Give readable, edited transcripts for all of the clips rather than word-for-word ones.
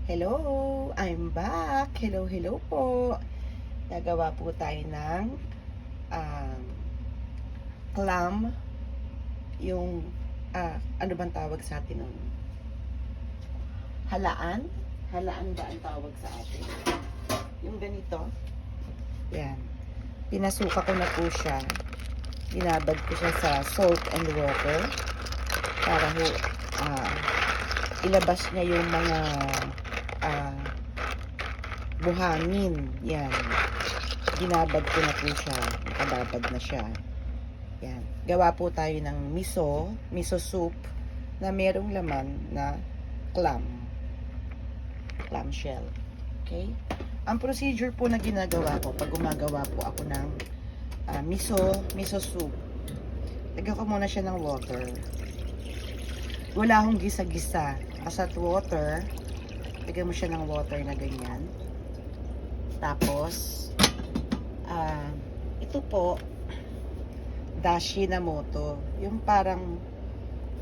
Hello! I'm back! Hello, hello po! Nagawa po tayo ng um, clam, yung, ano bang tawag sa atin nun? Halaan? Halaan ba ang tawag sa atin? Yung ganito. Yan. Pinasuka ko na po siya. Binabad ko siya sa salt and water para ho, ilabas niya yung mga buhangin. Yan. Ginabad ko na po siya. Nakababad na siya. Yan. Gawa po tayo ng miso soup na merong laman na clam shell. Okay? Ang procedure po na ginagawa ko pag gumagawa po ako ng miso soup, lagyan ko muna siya ng water. Wala akong gisa-gisa. As at water, lagyan mo siya ng water na ganyan. Tapos, ito po, dashi na moto. Yung parang,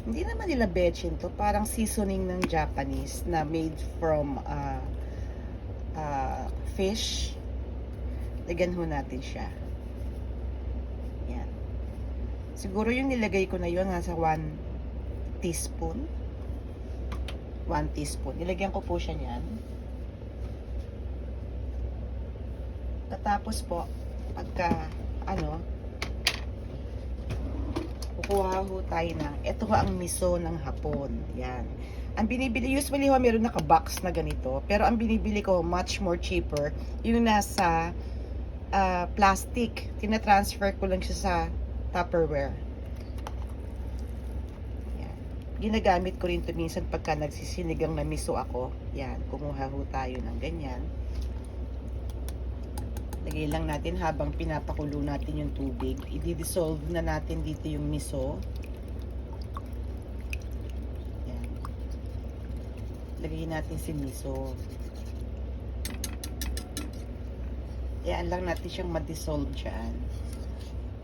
hindi naman nila bechin to, parang seasoning ng Japanese na made from fish. Lagyan ho natin siya. Yan. Siguro yung nilagay ko na yun, nasa 1 teaspoon. 1 teaspoon. Nilagyan ko po siya niyan. Tapos po, pagka, kukuha ho tayo ng, ito ho ang miso ng hapon. Yan. Ang binibili, usually ho, meron naka-box na ganito. Pero ang binibili ko, much more cheaper, yung nasa plastic. Tina-transfer ko lang siya sa Tupperware. Yan. Ginagamit ko rin ito minsan pagka nagsisinigang na miso ako. Yan. Kumuha ho tayo ng ganyan. Lagay lang natin habang pinapakulo natin yung tubig. I-dissolve na natin dito yung miso. Yan. Lagay natin si miso. Yan lang natin siyang ma-dissolve dyan.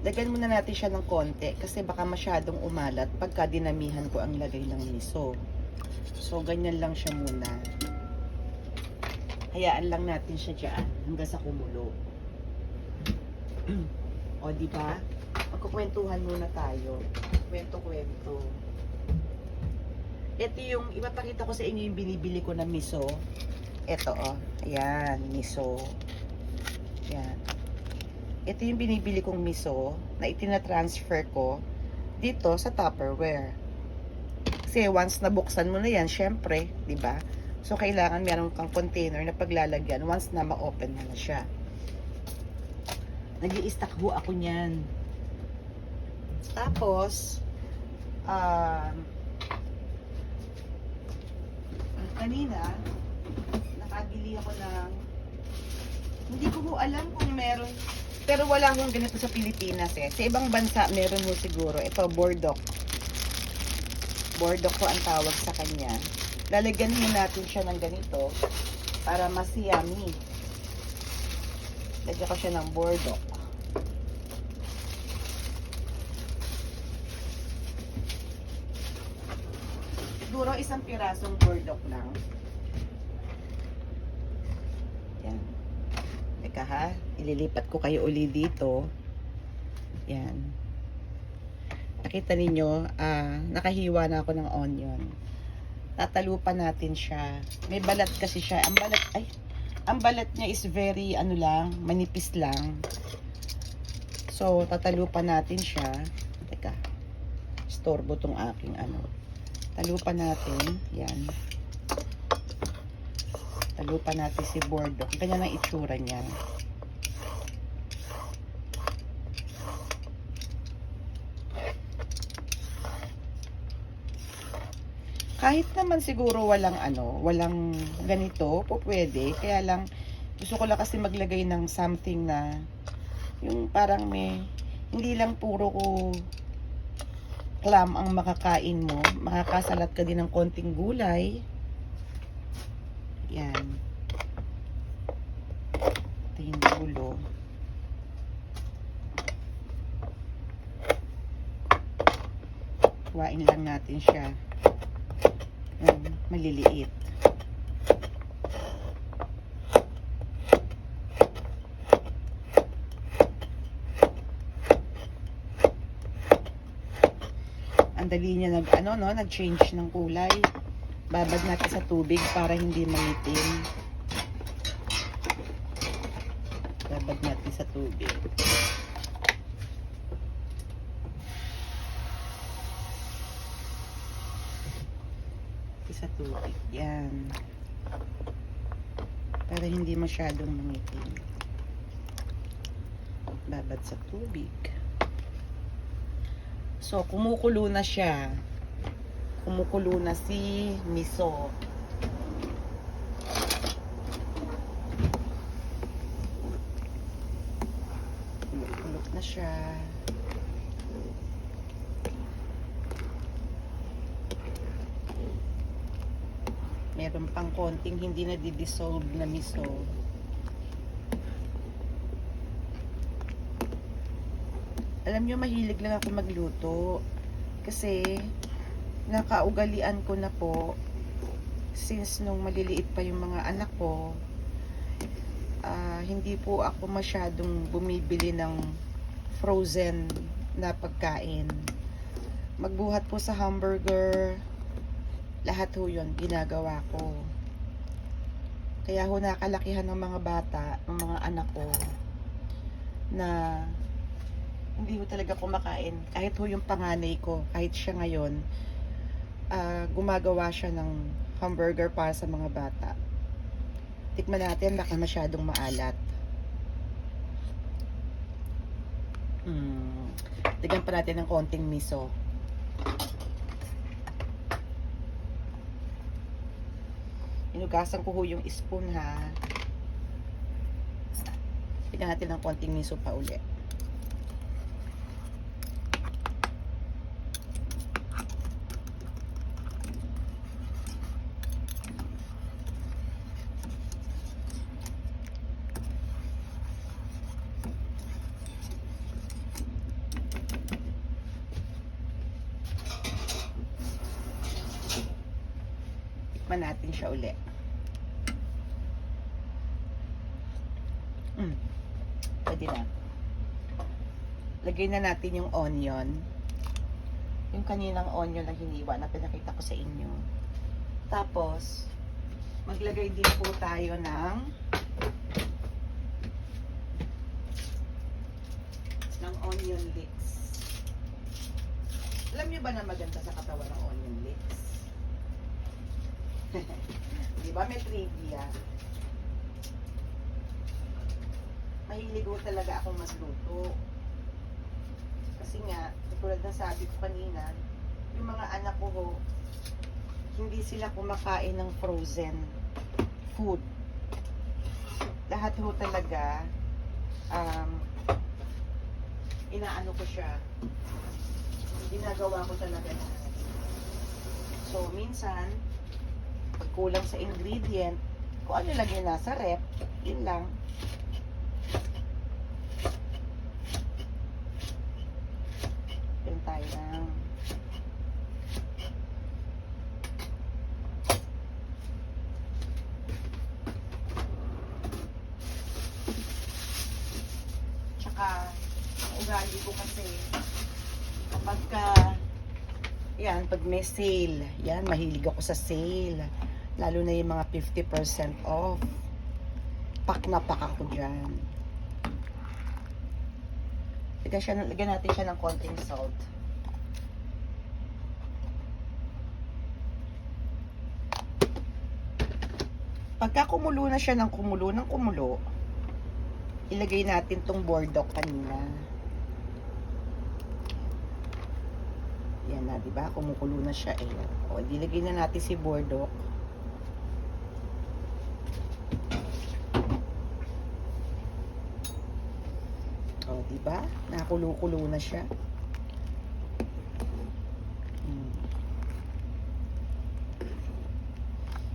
Lagyan muna natin siya ng konti kasi baka masyadong umalat pagka dinamihan ko ang lagay ng miso. So, ganyan lang siya muna. Hayaan lang natin siya dyan hanggang sa kumulo. O, diba? Magkukwentuhan muna tayo. Kwento-kwento. Ito yung, ipapakita ko sa inyo yung binibili ko na miso. Ito, ayan, miso. Ayan. Ito yung binibili kong miso na itina-transfer ko dito sa Tupperware. Kasi once nabuksan mo na yan, syempre, diba? So, kailangan meron kang container na paglalagyan once na ma-open mo na siya. Nag-i-stack ho ako niyan. Tapos, kanina, nakabili ako ng, hindi ko ho alam kung meron, pero wala hong ganito sa Pilipinas eh. Sa ibang bansa, meron ho siguro. Ito, bordok. Bordok ko ang tawag sa kanya. Lalagyan mo natin siya ng ganito para mas yummy. Lagyan ko siya ng bordok. Siguro isang pirasong bordok lang. Yan. Teka ha, ililipat ko kayo uli dito. Yan. Nakita ninyo, nakahiwa na ako ng onion. Tatalupan natin siya. May balat kasi siya. Ang balat niya is very, manipis lang. So, tatalupan natin siya. Teka, storbo tong aking Talupan natin. Yan. Talupan natin si bordok. Ganyan ang itsura niya. Kahit naman siguro walang ganito, po pwede. Kaya lang, gusto ko lang kasi maglagay ng something na, yung parang hindi lang puro clam ang makakain mo. Makakasalat ka din ng konting gulay. Yan. Ito yung dulo. Kuhain lang natin siya. Maliliit. Ang dali niya nag-change ng kulay. Babad natin sa tubig para hindi mangitim. Babad natin sa tubig. Sa tubig. Yan. Para hindi masyadong mangitim. Babad sa tubig. So, kumukulo na siya. Kumukulo na si miso. Kumukulo na siya. Meron pang konting hindi na di-dissolve na miso. Alam nyo, mahilig lang ako magluto. Kasi, nakaugalian ko na po, since nung maliliit pa yung mga anak ko, hindi po ako masyadong bumibili ng frozen na pagkain. Magbuhat po sa hamburger, lahat ho yun, ginagawa ko. Kaya ho nakalakihan ng mga bata, ng mga anak ko, na hindi ho talaga kumakain. Kahit ho yung panganay ko, kahit siya ngayon, gumagawa siya ng hamburger para sa mga bata. Tikman natin, baka masyadong maalat. Tignan pa natin ng konting miso. Inugasan ko ho yung spoon, ha. Tignan natin ng konting miso pa ulit. Tikman natin siya ulit. Pwede na. Lagay na natin yung onion. Yung kaninang onion na hiniwa na pinakita ko sa inyo. Tapos, maglagay din po tayo ng onion leeks. Alam niyo ba na maganda sa katawan ng onion leeks? Di ba may trivia? Mahilig ko talaga akong magluto. Kasi nga, tulad ng sabi ko kanina, yung mga anak ko ho, hindi sila kumakain ng frozen food. Lahat ho talaga, inaano ko siya. Ginagawa ko talaga na. So, minsan, pag kulang sa ingredient, kung ano lang yung nasa rep, yun lang. Yun tayo lang. Tsaka, ang ugali ko kasi, kapag yan, pag may sale, yan, mahilig ako sa sale. Lalo na yung mga 50% off. Pak na pak ako dyan. Lagyan natin siya ng konting salt. Pagka kumulo na siya ng kumulo, ilagay natin tong bordok kanina. Yan na, diba? Kumukulo na siya eh. O, ilagay na natin si bordok. O, diba? Nakulo-kulo na siya.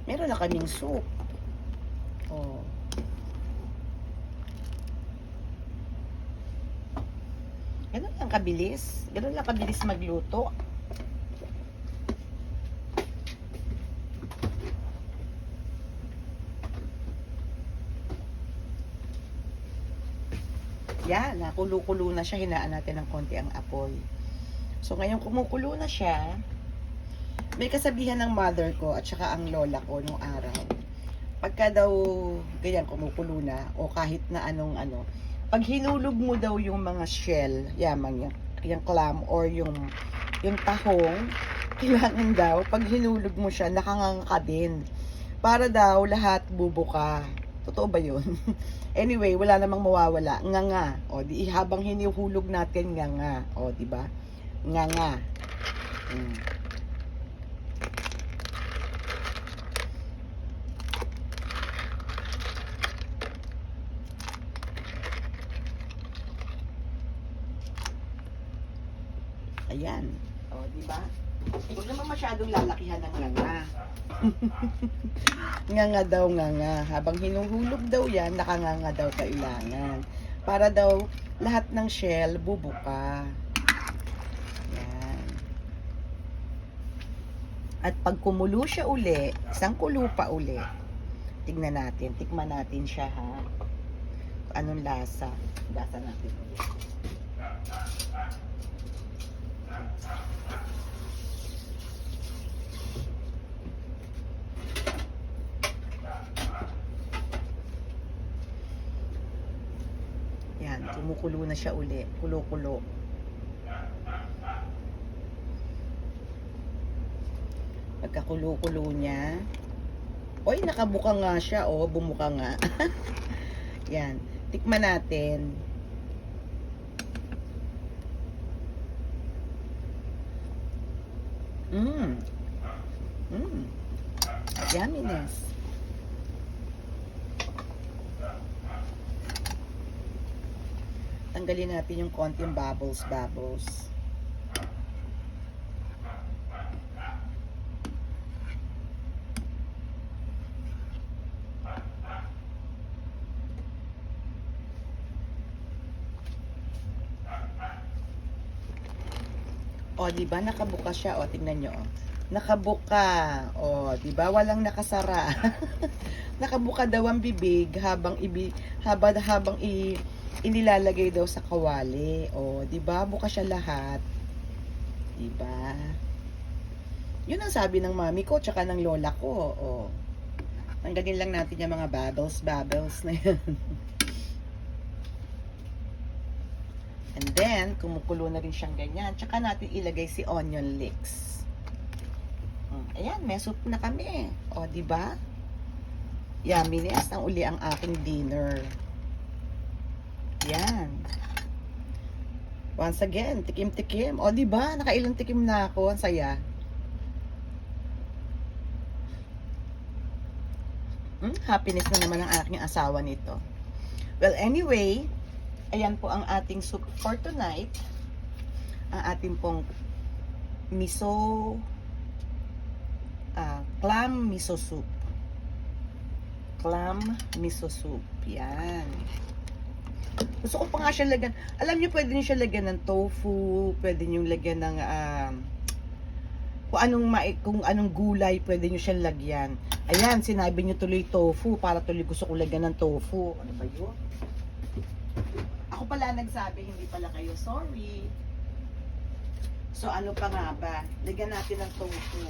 Meron na kaming soup. O. Ganun lang kabilis. Ganun lang kabilis magluto. Yan, nakulo-kulo na siya. Hinaan natin ng konti ang apoy. So, ngayon kumukulo na siya. May kasabihan ng mother ko at saka ang lola ko nung araw. Pagka daw ganyan kumukulo na o kahit na anong ano, pag hinulog mo daw yung mga shell, yung clam or yung tahong, kailangan daw pag hinulog mo siya nakanganga ka din. Para daw lahat bubuka. Totoo ba yun? Anyway, wala namang mawawala. Nganga. O, di habang hinihulog natin, nganga. O, di ba? Nganga. Ayan. O, di ba? Huwag naman masyadong lalakihan ng nganga. Nganga daw, nganga. Habang hinuhulog daw yan, nakanganga daw kailangan. Para daw lahat ng shell bubuka. Yan. At pag kumulo siya uli, isang kulo pa uli, tignan natin, tikman natin siya ha. Anong lasa? Lasa natin ulit. Yan, kumukulo na siya uli. Kulo-kulo. Pagkakulo-kulo niya, oy, nakabuka nga siya, oh, bumuka nga. Yan, tikman natin. Yumminess. Tanggalin natin yung konting bubbles. O, di ba nakabuka siya? O, tingnan nyo. O. Nakabuka. O, di ba walang nakasara. Nakabuka daw ang bibig habang inilalagay daw sa kawali. O, di ba? Buka siya lahat. Di ba? Yun ang sabi ng mami ko tsaka ng lola ko. O. Tanggalin lang natin yung mga bubbles na yan. And then, kumukulo na rin siyang ganyan. Tsaka natin ilagay si onion leeks. Ayan, may soup na kami. O, di ba? Yumminess ang uli ang aking dinner. Yan. Once again, tikim-tikim. O, di ba? Nakailang tikim na ako. Ang saya. Happiness na naman ang aking asawa nito. Well, anyway, ayan po ang ating soup for tonight. Ang ating pong clam miso soup. Clam miso soup. Yan. Gusto ko pa nga siya lagyan. Alam niyo, pwede niyo siya lagyan ng tofu, pwede niyo lagyan ng kung anong gulay pwede niyo siyang lagyan. Ayan, sinabi niyo tuloy tofu, para tuloy gusto ko lagyan ng tofu. Ano ba 'yun? Ako pala nagsabi, hindi pala kayo. Sorry. So, ano pa nga ba? Lagyan natin ng tofu.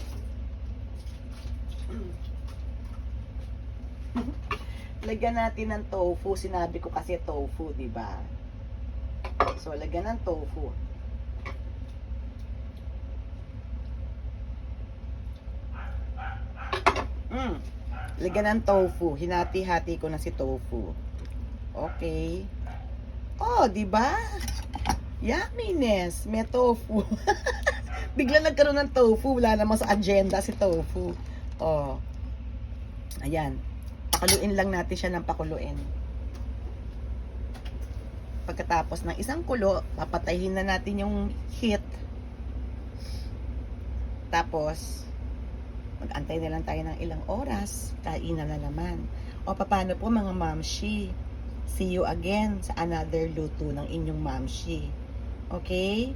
Lagyan natin ng tofu. Sinabi ko kasi tofu, di ba? So, lagyan ng tofu. Lagyan ng tofu. Hinati-hati ko na si tofu. Okay. Oh, di ba? Yumminess. May tofu. Bigla nagkaroon ng tofu. Wala namang sa agenda si tofu. Oh. Ayan. Pakuluin lang natin siya ng pakuluin. Pagkatapos ng isang kulo, papatayin na natin yung heat. Tapos, mag-antay na lang tayo ng ilang oras. Kainan na naman. O, paano po mga mamshi? See you again sa another luto ng inyong mamshi. Okay?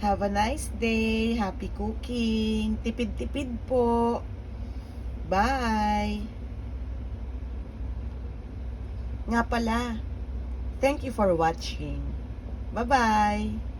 Have a nice day. Happy cooking. Tipid-tipid po. Bye. Nga pala, thank you for watching. Bye-bye.